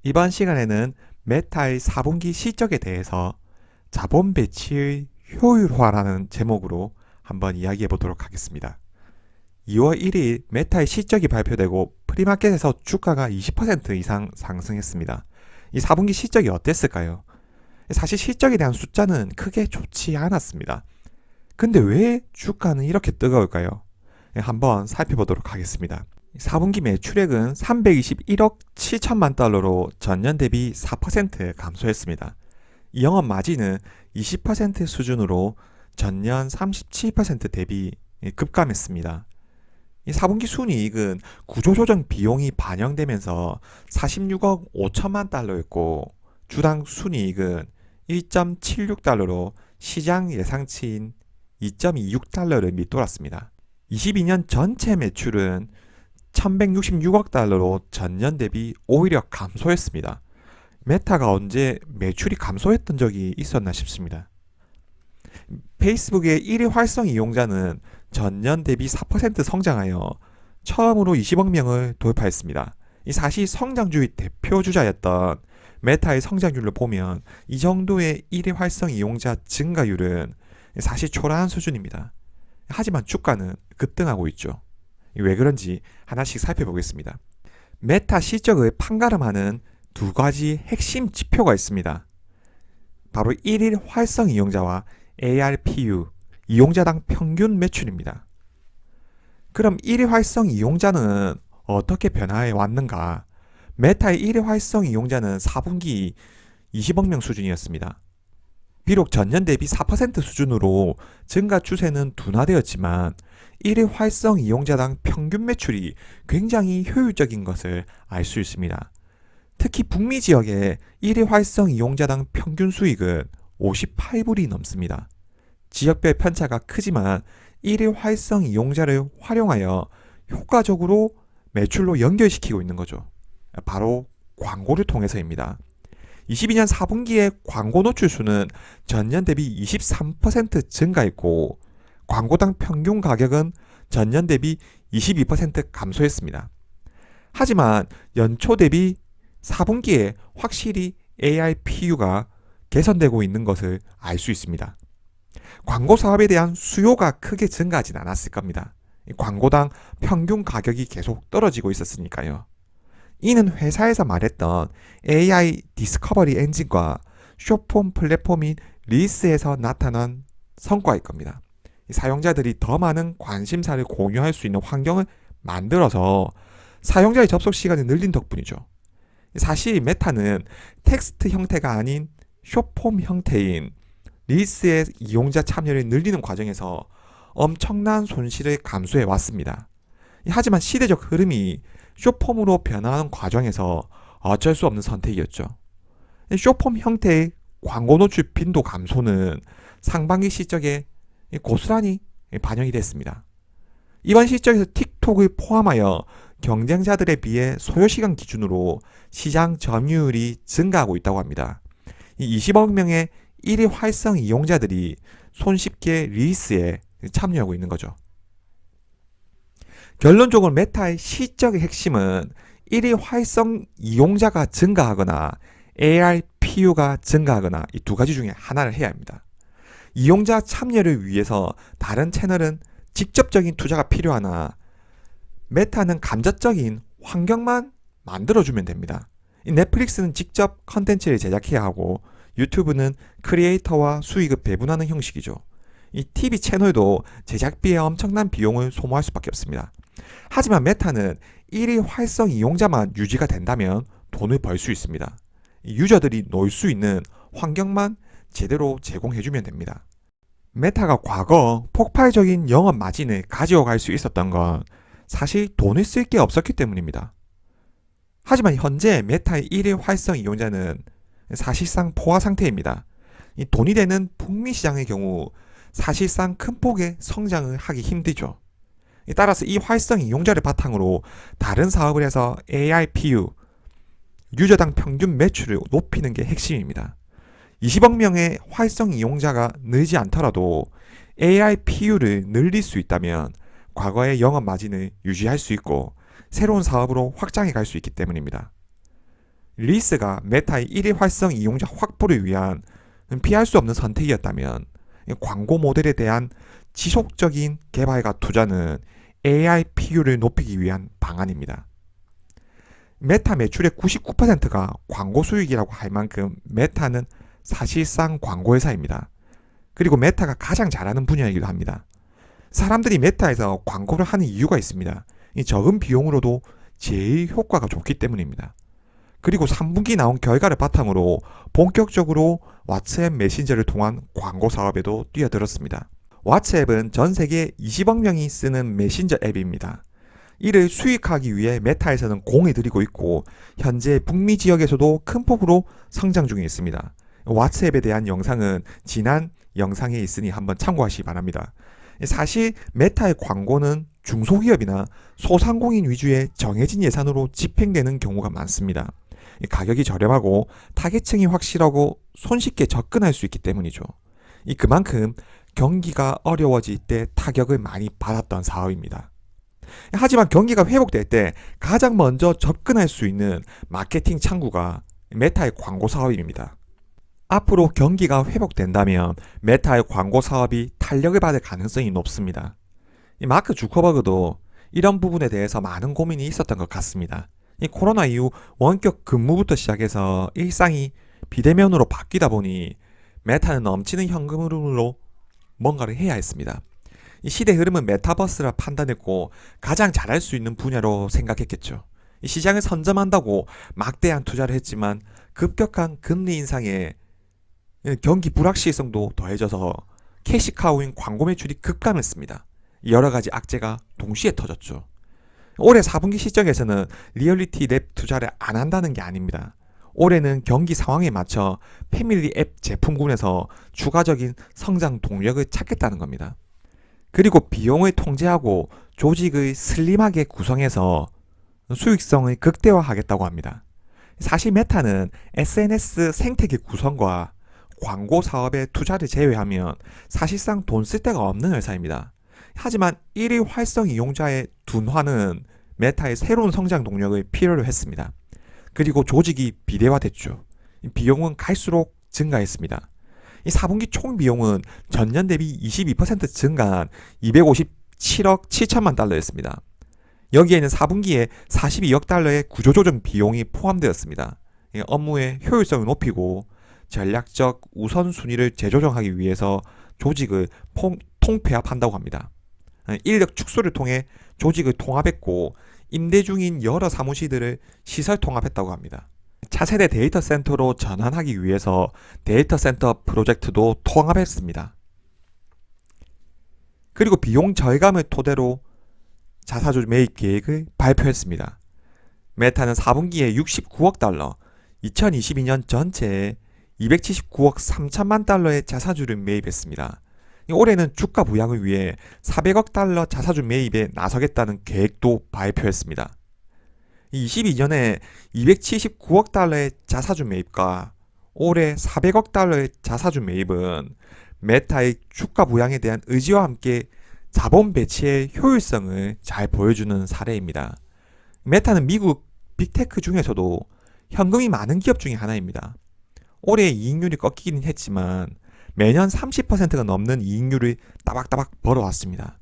이번 시간에는 메타의 4분기 실적에 대해서 자본 배치의 효율화라는 제목으로 한번 이야기해 보도록 하겠습니다. 2월 1일 메타의 실적이 발표되고 프리마켓에서 주가가 20% 이상 상승했습니다. 이 4분기 실적이 어땠을까요? 사실 실적에 대한 숫자는 크게 좋지 않았습니다. 근데 왜 주가는 이렇게 뜨거울까요? 한번 살펴보도록 하겠습니다. 4분기 매출액은 321억 7천만 달러로 전년 대비 4% 감소했습니다. 영업 마진은 20% 수준으로 전년 37% 대비 급감했습니다. 이 4분기 순이익은 구조조정 비용이 반영되면서 46억 5천만 달러였고 주당 순이익은 1.76달러로 시장 예상치인 2.26달러를 밑돌았습니다. 22년 전체 매출은 1166억 달러로 전년 대비 오히려 감소했습니다. 메타가 언제 매출이 감소했던 적이 있었나 싶습니다. 페이스북의 1위 활성 이용자는 전년 대비 4% 성장하여 처음으로 20억 명을 돌파했습니다. 이 사실 성장주의 대표주자였던 메타의 성장률을 보면 이 정도의 1위 활성 이용자 증가율은 사실 초라한 수준입니다. 하지만 주가는 급등하고 있죠. 왜 그런지 하나씩 살펴보겠습니다. 메타 실적을 판가름하는 두 가지 핵심 지표가 있습니다. 바로 1일 활성 이용자와 ARPU, 이용자당 평균 매출입니다. 그럼 1일 활성 이용자는 어떻게 변화해 왔는가? 메타의 1일 활성 이용자는 4분기 20억 명 수준이었습니다. 비록 전년 대비 4% 수준으로 증가 추세는 둔화되었지만 1일 활성 이용자당 평균 매출이 굉장히 효율적인 것을 알 수 있습니다. 특히 북미 지역의 1일 활성 이용자당 평균 수익은 58불이 넘습니다. 지역별 편차가 크지만 1일 활성 이용자를 활용하여 효과적으로 매출로 연결시키고 있는 거죠. 바로 광고를 통해서입니다. 22년 4분기의 광고 노출 수는 전년 대비 23% 증가했고 광고당 평균 가격은 전년 대비 22% 감소했습니다. 하지만 연초 대비 4분기에 확실히 ARPU가 개선되고 있는 것을 알 수 있습니다. 광고 사업에 대한 수요가 크게 증가하진 않았을 겁니다. 광고당 평균 가격이 계속 떨어지고 있었으니까요. 이는 회사에서 말했던 AI 디스커버리 엔진과 숏폼 플랫폼인 릴스에서 나타난 성과일 겁니다. 사용자들이 더 많은 관심사를 공유할 수 있는 환경을 만들어서 사용자의 접속 시간을 늘린 덕분이죠. 사실 메타는 텍스트 형태가 아닌 숏폼 형태인 릴스의 이용자 참여를 늘리는 과정에서 엄청난 손실을 감수해 왔습니다. 하지만 시대적 흐름이 숏폼으로 변화하는 과정에서 어쩔 수 없는 선택이었죠. 숏폼 형태의 광고 노출 빈도 감소는 상반기 실적에 고스란히 반영이 됐습니다. 이번 실적에서 틱톡을 포함하여 경쟁자들에 비해 소요시간 기준으로 시장 점유율이 증가하고 있다고 합니다. 이 20억 명의 1위 활성 이용자들이 손쉽게 릴스에 참여하고 있는 거죠. 결론적으로 메타의 실적의 핵심은 1위 활성 이용자가 증가하거나 ARPU가 증가하거나 이 두 가지 중에 하나를 해야 합니다. 이용자 참여를 위해서 다른 채널은 직접적인 투자가 필요하나 메타는 감자적인 환경만 만들어주면 됩니다. 넷플릭스는 직접 컨텐츠를 제작해야 하고 유튜브는 크리에이터와 수익을 배분하는 형식이죠. 이 TV 채널도 제작비에 엄청난 비용을 소모할 수밖에 없습니다. 하지만 메타는 1위 활성 이용자만 유지가 된다면 돈을 벌 수 있습니다. 유저들이 놀 수 있는 환경만 제대로 제공해주면 됩니다. 메타가 과거 폭발적인 영업 마진을 가져갈 수 있었던 건 사실 돈을 쓸 게 없었기 때문입니다. 하지만 현재 메타의 1위 활성 이용자는 사실상 포화 상태입니다. 이 돈이 되는 북미 시장의 경우 사실상 큰 폭의 성장을 하기 힘들죠. 따라서 이 활성 이용자를 바탕으로 다른 사업을 해서 ARPU, 유저당 평균 매출을 높이는 게 핵심입니다. 20억 명의 활성 이용자가 늘지 않더라도 ARPU를 늘릴 수 있다면 과거의 영업 마진을 유지할 수 있고 새로운 사업으로 확장해 갈 수 있기 때문입니다. 릴스가 메타의 1위 활성 이용자 확보를 위한 피할 수 없는 선택이었다면 광고 모델에 대한 지속적인 개발과 투자는 AI PU를 높이기 위한 방안입니다. 메타 매출의 99%가 광고 수익이라고 할 만큼 메타는 사실상 광고 회사입니다. 그리고 메타가 가장 잘하는 분야이기도 합니다. 사람들이 메타에서 광고를 하는 이유가 있습니다. 이 적은 비용으로도 제일 효과가 좋기 때문입니다. 그리고 3분기 나온 결과를 바탕으로 본격적으로 왓츠앱 메신저를 통한 광고 사업에도 뛰어들었습니다. 왓츠앱은 전 세계 20억 명이 쓰는 메신저 앱입니다. 이를 수익하기 위해 메타에서는 공을 들이고 있고 현재 북미 지역에서도 큰 폭으로 성장 중에 있습니다. 왓츠앱에 대한 영상은 지난 영상에 있으니 한번 참고하시기 바랍니다. 사실 메타의 광고는 중소기업이나 소상공인 위주의 정해진 예산으로 집행되는 경우가 많습니다. 가격이 저렴하고 타겟층이 확실하고 손쉽게 접근할 수 있기 때문이죠. 그만큼 경기가 어려워질 때 타격을 많이 받았던 사업입니다. 하지만 경기가 회복될 때 가장 먼저 접근할 수 있는 마케팅 창구가 메타의 광고 사업입니다. 앞으로 경기가 회복된다면 메타의 광고 사업이 탄력을 받을 가능성이 높습니다. 마크 주커버그도 이런 부분에 대해서 많은 고민이 있었던 것 같습니다. 코로나 이후 원격 근무부터 시작해서 일상이 비대면으로 바뀌다 보니 메타는 넘치는 현금 흐름으로 뭔가를 해야 했습니다. 시대 흐름은 메타버스라 판단했고 가장 잘할 수 있는 분야로 생각했겠죠. 시장을 선점한다고 막대한 투자를 했지만 급격한 금리 인상에 경기 불확실성도 더해져서 캐시카우인 광고 매출이 급감했습니다. 여러 가지 악재가 동시에 터졌죠. 올해 4분기 실적에서는 리얼리티 랩 투자를 안 한다는 게 아닙니다. 올해는 경기 상황에 맞춰 패밀리 앱 제품군에서 추가적인 성장 동력을 찾겠다는 겁니다. 그리고 비용을 통제하고 조직을 슬림하게 구성해서 수익성을 극대화하겠다고 합니다. 사실 메타는 SNS 생태계 구성과 광고 사업에 투자를 제외하면 사실상 돈 쓸 데가 없는 회사입니다. 하지만 1위 활성 이용자의 둔화는 메타의 새로운 성장 동력을 필요로 했습니다. 그리고 조직이 비대화됐죠. 비용은 갈수록 증가했습니다. 이 4분기 총 비용은 전년 대비 22% 증가한 257억 7천만 달러였습니다. 여기에는 4분기에 42억 달러의 구조조정 비용이 포함되었습니다. 업무의 효율성을 높이고 전략적 우선순위를 재조정하기 위해서 조직을 통폐합한다고 합니다. 인력 축소를 통해 조직을 통합했고 임대 중인 여러 사무실들을 시설 통합했다고 합니다. 차세대 데이터 센터로 전환하기 위해서 데이터 센터 프로젝트도 통합했습니다. 그리고 비용 절감을 토대로 자사주 매입 계획을 발표했습니다. 메타는 4분기에 69억 달러, 2022년 전체에 279억 3천만 달러의 자사주를 매입했습니다. 올해는 주가 부양을 위해 400억 달러 자사주 매입에 나서겠다는 계획도 발표했습니다. 22년에 279억 달러의 자사주 매입과 올해 400억 달러의 자사주 매입은 메타의 주가 부양에 대한 의지와 함께 자본 배치의 효율성을 잘 보여주는 사례입니다. 메타는 미국 빅테크 중에서도 현금이 많은 기업 중에 하나입니다. 올해 이익률이 꺾이긴 했지만 매년 30%가 넘는 이익률을 따박따박 벌어왔습니다.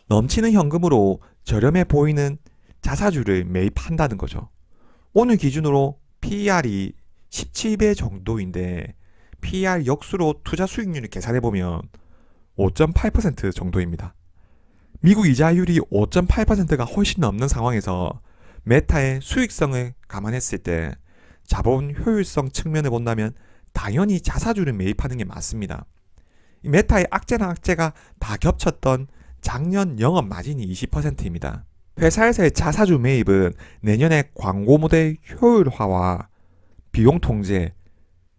넘치는 현금으로 저렴해 보이는 자사주를 매입한다는 거죠. 오늘 기준으로 PER이 17배 정도인데 PER 역수로 투자 수익률을 계산해보면 5.8% 정도입니다. 미국 이자율이 5.8%가 훨씬 넘는 상황에서 메타의 수익성을 감안했을 때 자본 효율성 측면을 본다면 당연히 자사주를 매입하는 게 맞습니다. 메타의 악재랑 악재가 다 겹쳤던 작년 영업 마진이 20%입니다. 회사에서의 자사주 매입은 내년에 광고 모델 효율화와 비용 통제,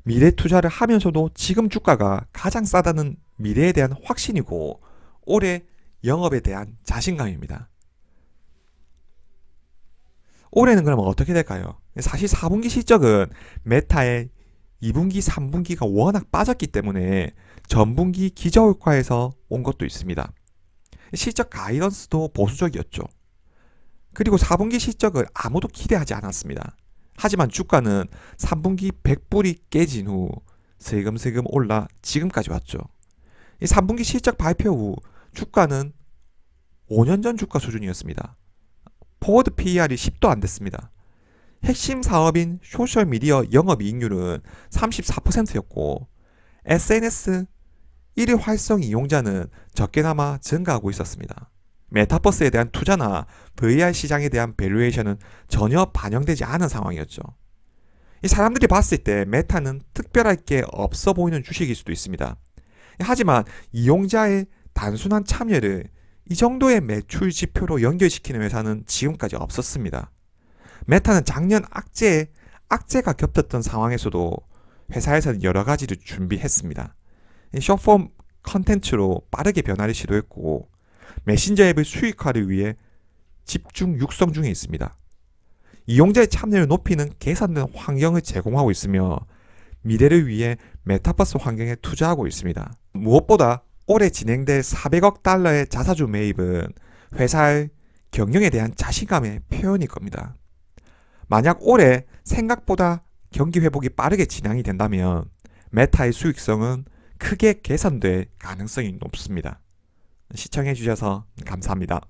미래 투자를 하면서도 지금 주가가 가장 싸다는 미래에 대한 확신이고 올해 영업에 대한 자신감입니다. 올해는 그러면 어떻게 될까요? 사실 4분기 실적은 메타의 2분기, 3분기가 워낙 빠졌기 때문에 전분기 기저효과에서 온 것도 있습니다. 실적 가이던스도 보수적이었죠. 그리고 4분기 실적을 아무도 기대하지 않았습니다. 하지만 주가는 3분기 100불이 깨진 후 슬금슬금 올라 지금까지 왔죠. 이 3분기 실적 발표 후 주가는 5년 전 주가 수준이었습니다. 포워드 PER이 10도 안 됐습니다. 핵심 사업인 소셜미디어 영업이익률은 34%였고 SNS 1일 활성 이용자는 적게나마 증가하고 있었습니다. 메타버스에 대한 투자나 VR 시장에 대한 밸류에이션은 전혀 반영되지 않은 상황이었죠. 이 사람들이 봤을 때 메타는 특별할 게 없어 보이는 주식일 수도 있습니다. 하지만 이용자의 단순한 참여를 이 정도의 매출 지표로 연결시키는 회사는 지금까지 없었습니다. 메타는 작년 악재가 겹쳤던 상황에서도 회사에서는 여러 가지를 준비했습니다. 숏폼 컨텐츠로 빠르게 변화를 시도했고 메신저 앱의 수익화를 위해 집중 육성 중에 있습니다. 이용자의 참여를 높이는 개선된 환경을 제공하고 있으며 미래를 위해 메타버스 환경에 투자하고 있습니다. 무엇보다 올해 진행될 400억 달러의 자사주 매입은 회사의 경영에 대한 자신감의 표현일 겁니다. 만약 올해 생각보다 경기 회복이 빠르게 진행이 된다면 메타의 수익성은 크게 개선될 가능성이 높습니다. 시청해 주셔서 감사합니다.